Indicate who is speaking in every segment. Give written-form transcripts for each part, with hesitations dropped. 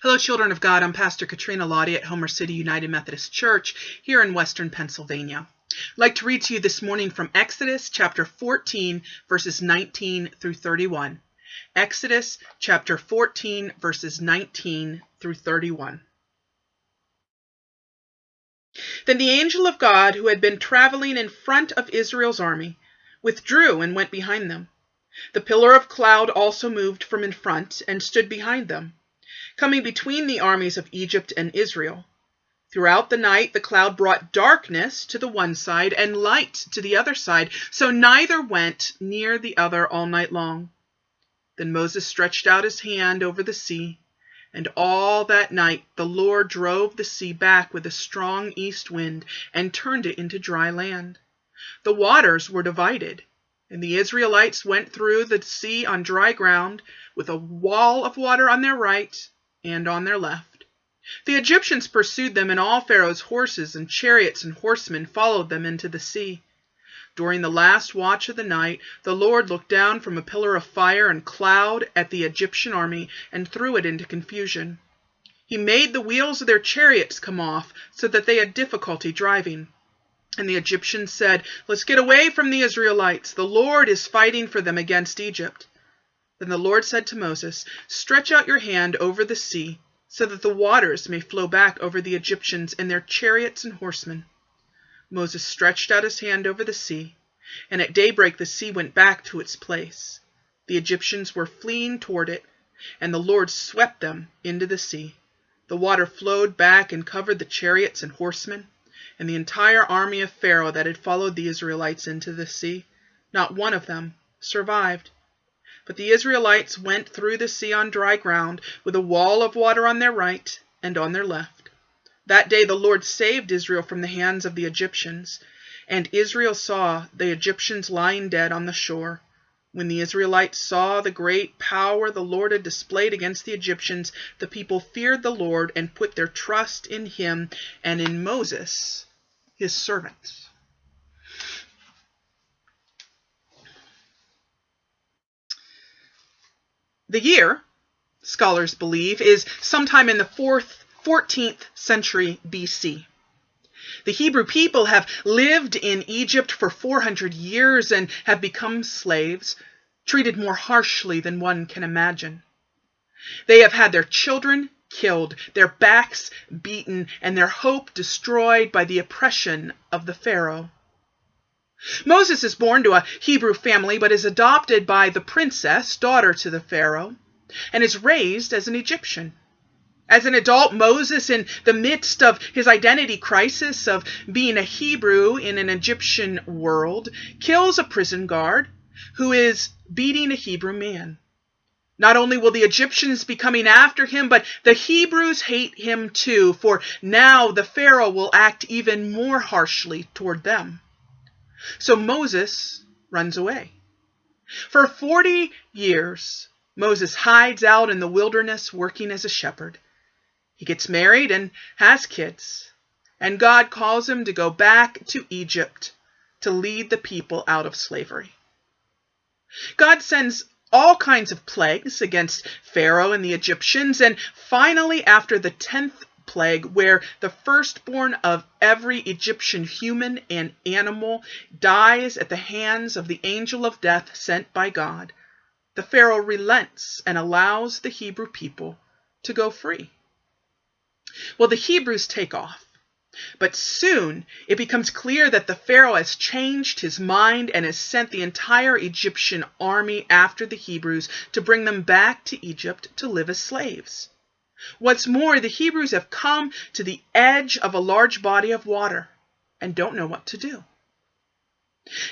Speaker 1: Hello, children of God. I'm Pastor Katrina Lottie at Homer City United Methodist Church here in Western Pennsylvania. I'd like to read to you this morning from Exodus chapter 14, verses 19 through 31. Exodus chapter 14, verses 19 through 31. Then the angel of God, who had been traveling in front of Israel's army, withdrew and went behind them. The pillar of cloud also moved from in front and stood behind them, coming between the armies of Egypt and Israel. Throughout the night the cloud brought darkness to the one side and light to the other side, so neither went near the other all night long. Then Moses stretched out his hand over the sea, and all that night the Lord drove the sea back with a strong east wind and turned it into dry land. The waters were divided, and the Israelites went through the sea on dry ground, with a wall of water on their right and on their left. The Egyptians pursued them, and all Pharaoh's horses and chariots and horsemen followed them into the sea. During the last watch of the night, the Lord looked down from a pillar of fire and cloud at the Egyptian army and threw it into confusion. He made the wheels of their chariots come off, so that they had difficulty driving. And the Egyptians said, "Let's get away from the Israelites. The Lord is fighting for them against Egypt." Then the Lord said to Moses, "Stretch out your hand over the sea, so that the waters may flow back over the Egyptians and their chariots and horsemen." Moses stretched out his hand over the sea, and at daybreak the sea went back to its place. The Egyptians were fleeing toward it, and the Lord swept them into the sea. The water flowed back and covered the chariots and horsemen, and the entire army of Pharaoh that had followed the Israelites into the sea. Not one of them survived. But the Israelites went through the sea on dry ground, with a wall of water on their right and on their left. That day the Lord saved Israel from the hands of the Egyptians, and Israel saw the Egyptians lying dead on the shore. When the Israelites saw the great power the Lord had displayed against the Egyptians, the people feared the Lord and put their trust in him and in Moses, his servant. The year, scholars believe, is sometime in the 14th century BC. The Hebrew people have lived in Egypt for 400 years and have become slaves, treated more harshly than one can imagine. They have had their children killed, their backs beaten, and their hope destroyed by the oppression of the Pharaoh. Moses is born to a Hebrew family, but is adopted by the princess, daughter to the Pharaoh, and is raised as an Egyptian. As an adult, Moses, in the midst of his identity crisis of being a Hebrew in an Egyptian world, kills a prison guard who is beating a Hebrew man. Not only will the Egyptians be coming after him, but the Hebrews hate him too, for now the Pharaoh will act even more harshly toward them. So Moses runs away. For 40 years, Moses hides out in the wilderness working as a shepherd. He gets married and has kids, and God calls him to go back to Egypt to lead the people out of slavery. God sends all kinds of plagues against Pharaoh and the Egyptians, and finally, after the 10th plague, where the firstborn of every Egyptian human and animal dies at the hands of the angel of death sent by God, the Pharaoh relents and allows the Hebrew people to go free. Well, the Hebrews take off, but soon it becomes clear that the Pharaoh has changed his mind and has sent the entire Egyptian army after the Hebrews to bring them back to Egypt to live as slaves. What's more, the Hebrews have come to the edge of a large body of water and don't know what to do.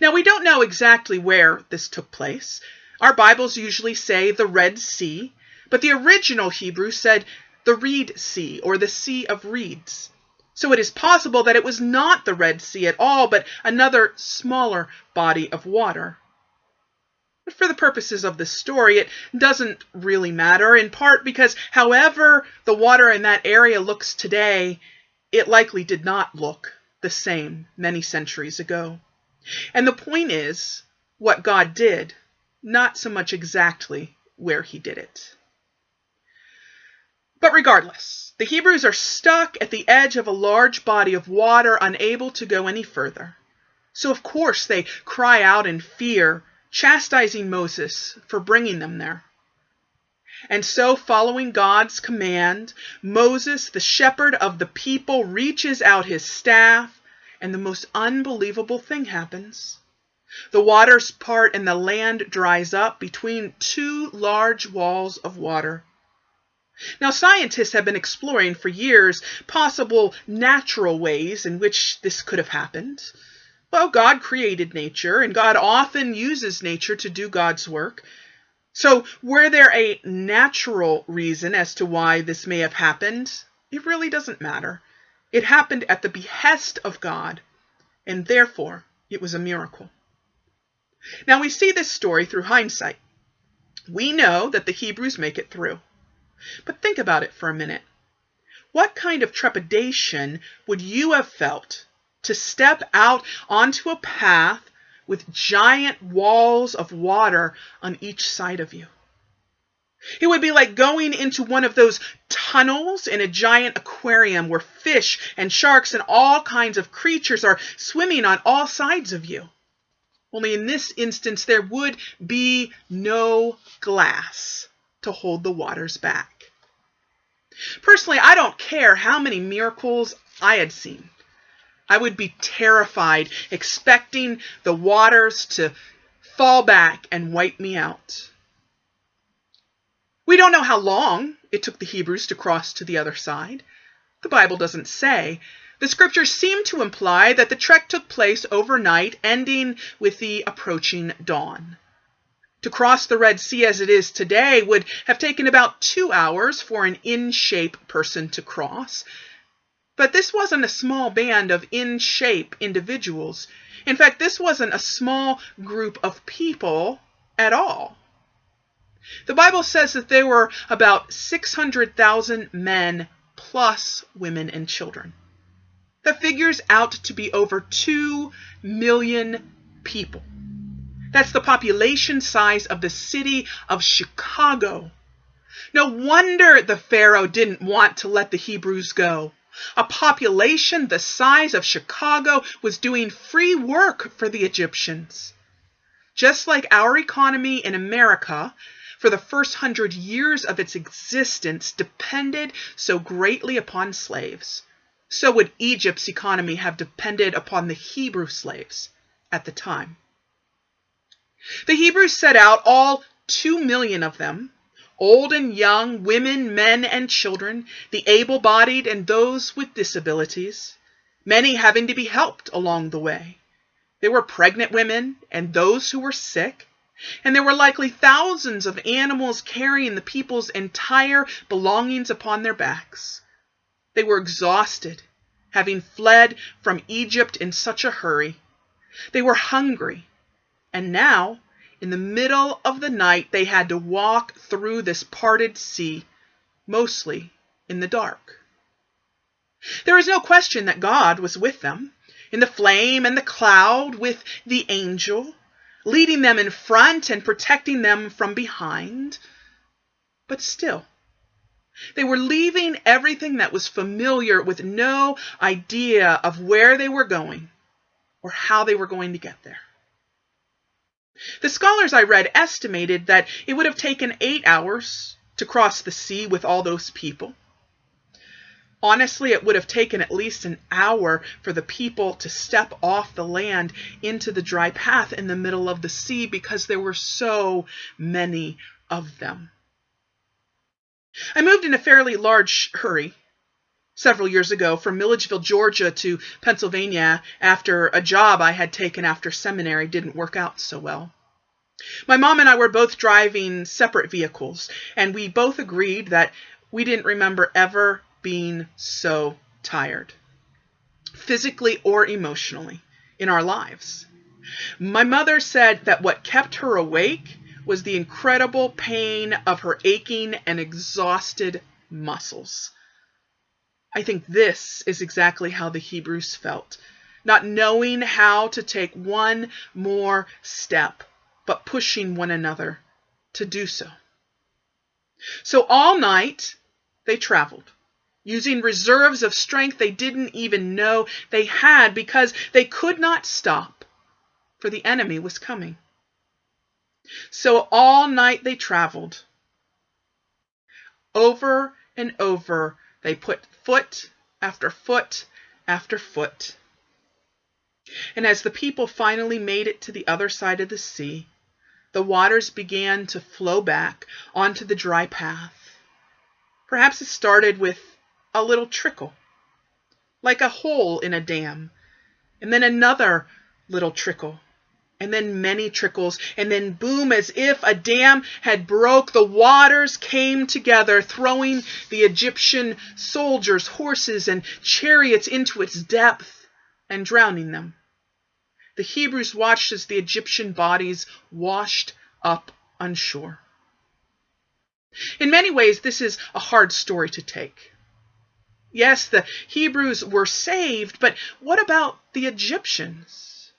Speaker 1: Now, we don't know exactly where this took place. Our Bibles usually say the Red Sea, but the original Hebrew said the Reed Sea, or the Sea of Reeds. So it is possible that it was not the Red Sea at all, but another smaller body of water. But for the purposes of this story, it doesn't really matter, in part because however the water in that area looks today, it likely did not look the same many centuries ago. And the point is what God did, not so much exactly where he did it. But regardless, the Hebrews are stuck at the edge of a large body of water, unable to go any further. So of course they cry out in fear, chastising Moses for bringing them there. And so, following God's command, Moses, the shepherd of the people, reaches out his staff, and the most unbelievable thing happens. The waters part and the land dries up between two large walls of water. Now, scientists have been exploring for years possible natural ways in which this could have happened. Well, God created nature, and God often uses nature to do God's work. So, were there a natural reason as to why this may have happened? It really doesn't matter. It happened at the behest of God, and therefore it was a miracle. Now, we see this story through hindsight. We know that the Hebrews make it through. But think about it for a minute. What kind of trepidation would you have felt to step out onto a path with giant walls of water on each side of you? It would be like going into one of those tunnels in a giant aquarium where fish and sharks and all kinds of creatures are swimming on all sides of you. Only in this instance, there would be no glass to hold the waters back. Personally, I don't care how many miracles I had seen. I would be terrified, expecting the waters to fall back and wipe me out. We don't know how long it took the Hebrews to cross to the other side. The Bible doesn't say. The scriptures seem to imply that the trek took place overnight, ending with the approaching dawn. To cross the Red Sea as it is today would have taken about 2 hours for an in-shape person to cross. But this wasn't a small band of in-shape individuals. In fact, this wasn't a small group of people at all. The Bible says that there were about 600,000 men plus women and children. That figures out to be over 2 million people. That's the population size of the city of Chicago. No wonder the Pharaoh didn't want to let the Hebrews go. A population the size of Chicago was doing free work for the Egyptians. Just like our economy in America, for the first 100 years of its existence, depended so greatly upon slaves, so would Egypt's economy have depended upon the Hebrew slaves at the time. The Hebrews set out, all 2 million of them, old and young, women, men, and children, the able-bodied and those with disabilities, many having to be helped along the way. There were pregnant women and those who were sick, and there were likely thousands of animals carrying the people's entire belongings upon their backs. They were exhausted, having fled from Egypt in such a hurry. They were hungry, and now, in the middle of the night, they had to walk through this parted sea, mostly in the dark. There is no question that God was with them, in the flame and the cloud with the angel, leading them in front and protecting them from behind. But still, they were leaving everything that was familiar with no idea of where they were going or how they were going to get there. The scholars I read estimated that it would have taken 8 hours to cross the sea with all those people. Honestly, it would have taken at least an hour for the people to step off the land into the dry path in the middle of the sea because there were so many of them. I moved in a fairly large hurry several years ago from Milledgeville, Georgia to Pennsylvania after a job I had taken after seminary didn't work out so well. My mom and I were both driving separate vehicles, and we both agreed that we didn't remember ever being so tired, physically or emotionally, in our lives. My mother said that what kept her awake was the incredible pain of her aching and exhausted muscles. I think this is exactly how the Hebrews felt, not knowing how to take one more step, but pushing one another to do so. So all night, they traveled, using reserves of strength they didn't even know they had because they could not stop, for the enemy was coming. So all night they traveled. Over and over they put foot after foot after foot. And as the people finally made it to the other side of the sea, the waters began to flow back onto the dry path. Perhaps it started with a little trickle, like a hole in a dam, and then another little trickle, and then many trickles, and then boom, as if a dam had broke, the waters came together, throwing the Egyptian soldiers, horses, and chariots into its depth and drowning them. The Hebrews watched as the Egyptian bodies washed up on shore. In many ways, this is a hard story to take. Yes, the Hebrews were saved, but what about the Egyptians?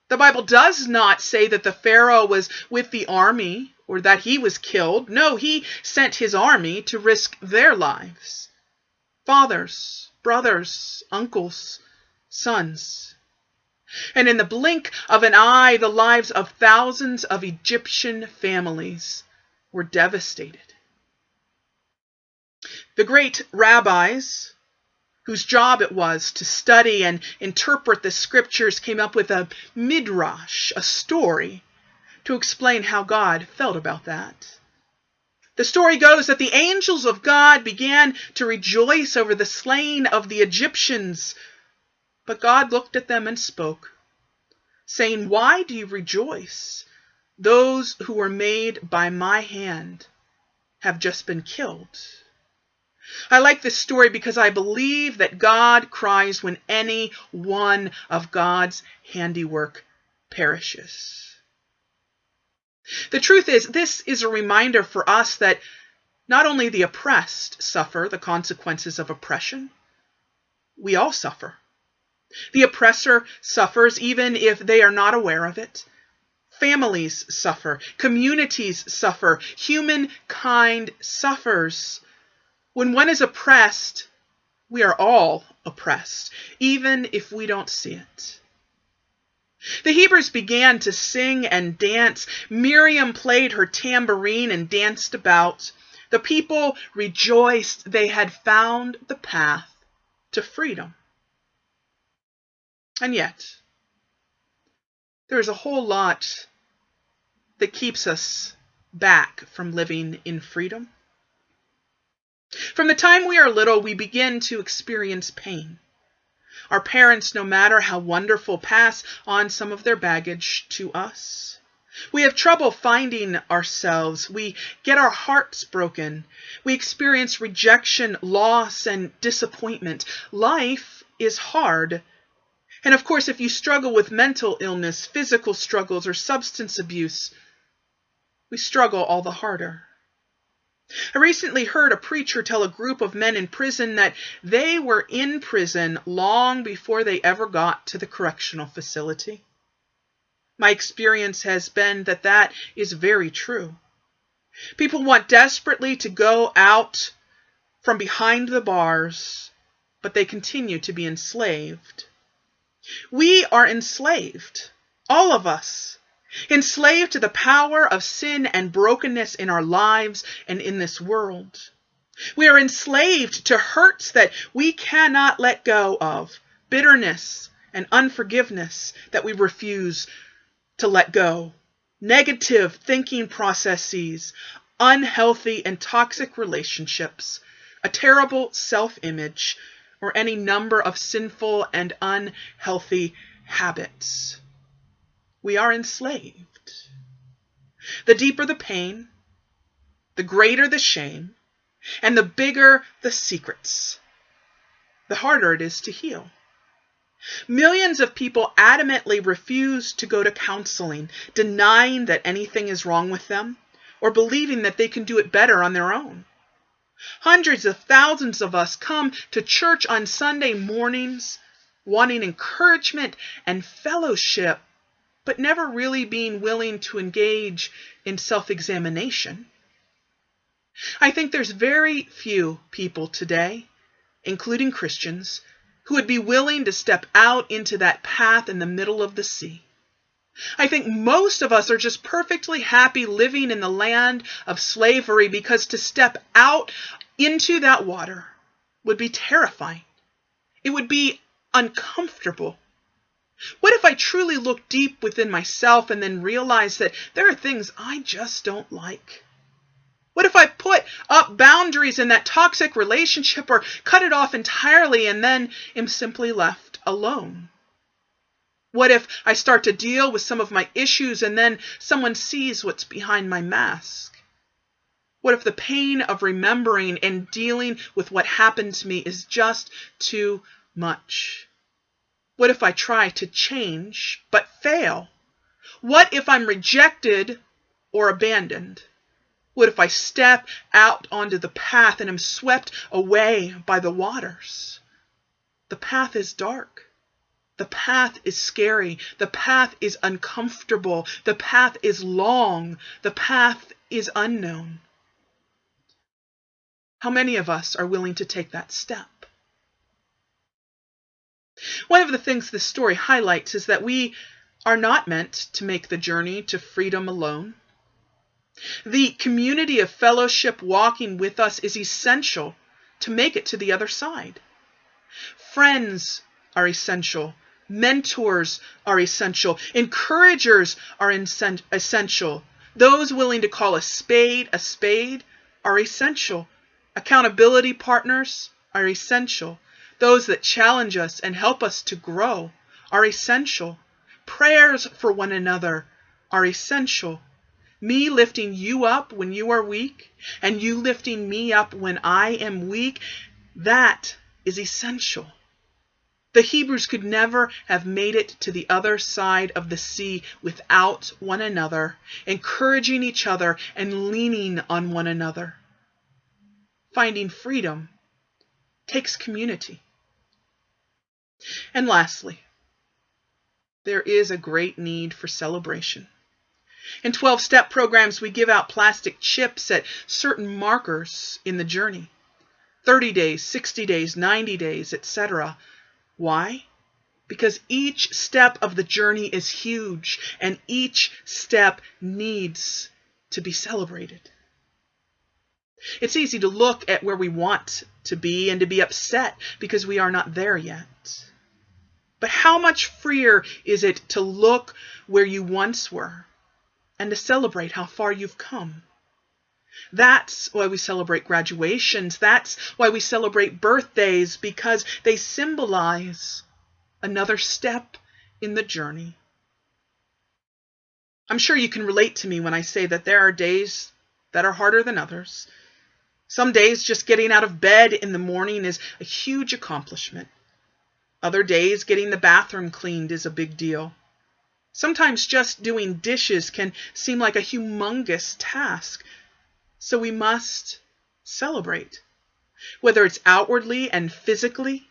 Speaker 1: The Bible does not say that the Pharaoh was with the army or that he was killed. No, he sent his army to risk their lives. Fathers, brothers, uncles, sons. And in the blink of an eye, the lives of thousands of Egyptian families were devastated. The great rabbis, whose job it was to study and interpret the scriptures, came up with a midrash, a story, to explain how God felt about that. The story goes that the angels of God began to rejoice over the slaying of the Egyptians, but God looked at them and spoke, saying, "Why do you rejoice? Those who were made by my hand have just been killed." I like this story because I believe that God cries when any one of God's handiwork perishes. The truth is, this is a reminder for us that not only the oppressed suffer the consequences of oppression, we all suffer. The oppressor suffers even if they are not aware of it. Families suffer. Communities suffer. Humankind suffers. When one is oppressed, we are all oppressed, even if we don't see it. The Hebrews began to sing and dance. Miriam played her tambourine and danced about. The people rejoiced they had found the path to freedom. And yet, there is a whole lot that keeps us back from living in freedom. From the time we are little, we begin to experience pain. Our parents, no matter how wonderful, pass on some of their baggage to us. We have trouble finding ourselves. We get our hearts broken. We experience rejection, loss, and disappointment. Life is hard. And of course, if you struggle with mental illness, physical struggles, or substance abuse, we struggle all the harder. I recently heard a preacher tell a group of men in prison that they were in prison long before they ever got to the correctional facility. My experience has been that that is very true. People want desperately to go out from behind the bars, but they continue to be enslaved. We are enslaved, all of us. Enslaved to the power of sin and brokenness in our lives and in this world. We are enslaved to hurts that we cannot let go of, bitterness and unforgiveness that we refuse to let go, negative thinking processes, unhealthy and toxic relationships, a terrible self-image, or any number of sinful and unhealthy habits. We are enslaved. The deeper the pain, the greater the shame, and the bigger the secrets, the harder it is to heal. Millions of people adamantly refuse to go to counseling, denying that anything is wrong with them, or believing that they can do it better on their own. Hundreds of thousands of us come to church on Sunday mornings, wanting encouragement and fellowship, but never really being willing to engage in self-examination. I think there's very few people today, including Christians, who would be willing to step out into that path in the middle of the sea. I think most of us are just perfectly happy living in the land of slavery, because to step out into that water would be terrifying. It would be uncomfortable. What if I truly looked deep within myself and then realized that there are things I just don't like? What if I put up boundaries in that toxic relationship, or cut it off entirely and then am simply left alone? What if I start to deal with some of my issues and then someone sees what's behind my mask? What if the pain of remembering and dealing with what happened to me is just too much? What if I try to change but fail? What if I'm rejected or abandoned? What if I step out onto the path and am swept away by the waters? The path is dark. The path is scary. The path is uncomfortable. The path is long. The path is unknown. How many of us are willing to take that step? One of the things this story highlights is that we are not meant to make the journey to freedom alone. The community of fellowship walking with us is essential to make it to the other side. Friends are essential. Mentors are essential. Encouragers are essential. Those willing to call a spade are essential. Accountability partners are essential. Those that challenge us and help us to grow are essential. Prayers for one another are essential. Me lifting you up when you are weak, and you lifting me up when I am weak, that is essential. The Hebrews could never have made it to the other side of the sea without one another, encouraging each other and leaning on one another. Finding freedom takes community. And lastly, there is a great need for celebration. In 12-step programs, we give out plastic chips at certain markers in the journey. 30 days, 60 days, 90 days, etc. Why? Because each step of the journey is huge, and each step needs to be celebrated. It's easy to look at where we want to be and to be upset because we are not there yet. But how much freer is it to look where you once were and to celebrate how far you've come? That's why we celebrate graduations. That's why we celebrate birthdays, because they symbolize another step in the journey. I'm sure you can relate to me when I say that there are days that are harder than others. Some days just getting out of bed in the morning is a huge accomplishment. Other days getting the bathroom cleaned is a big deal. Sometimes just doing dishes can seem like a humongous task. So we must celebrate, whether it's outwardly and physically,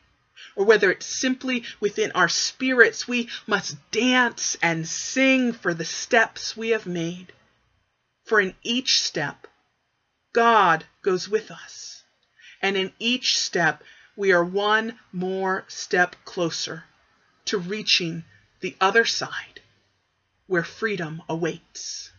Speaker 1: or whether it's simply within our spirits. We must dance and sing for the steps we have made. For in each step, God goes with us. And in each step, we are one more step closer to reaching the other side, where freedom awaits.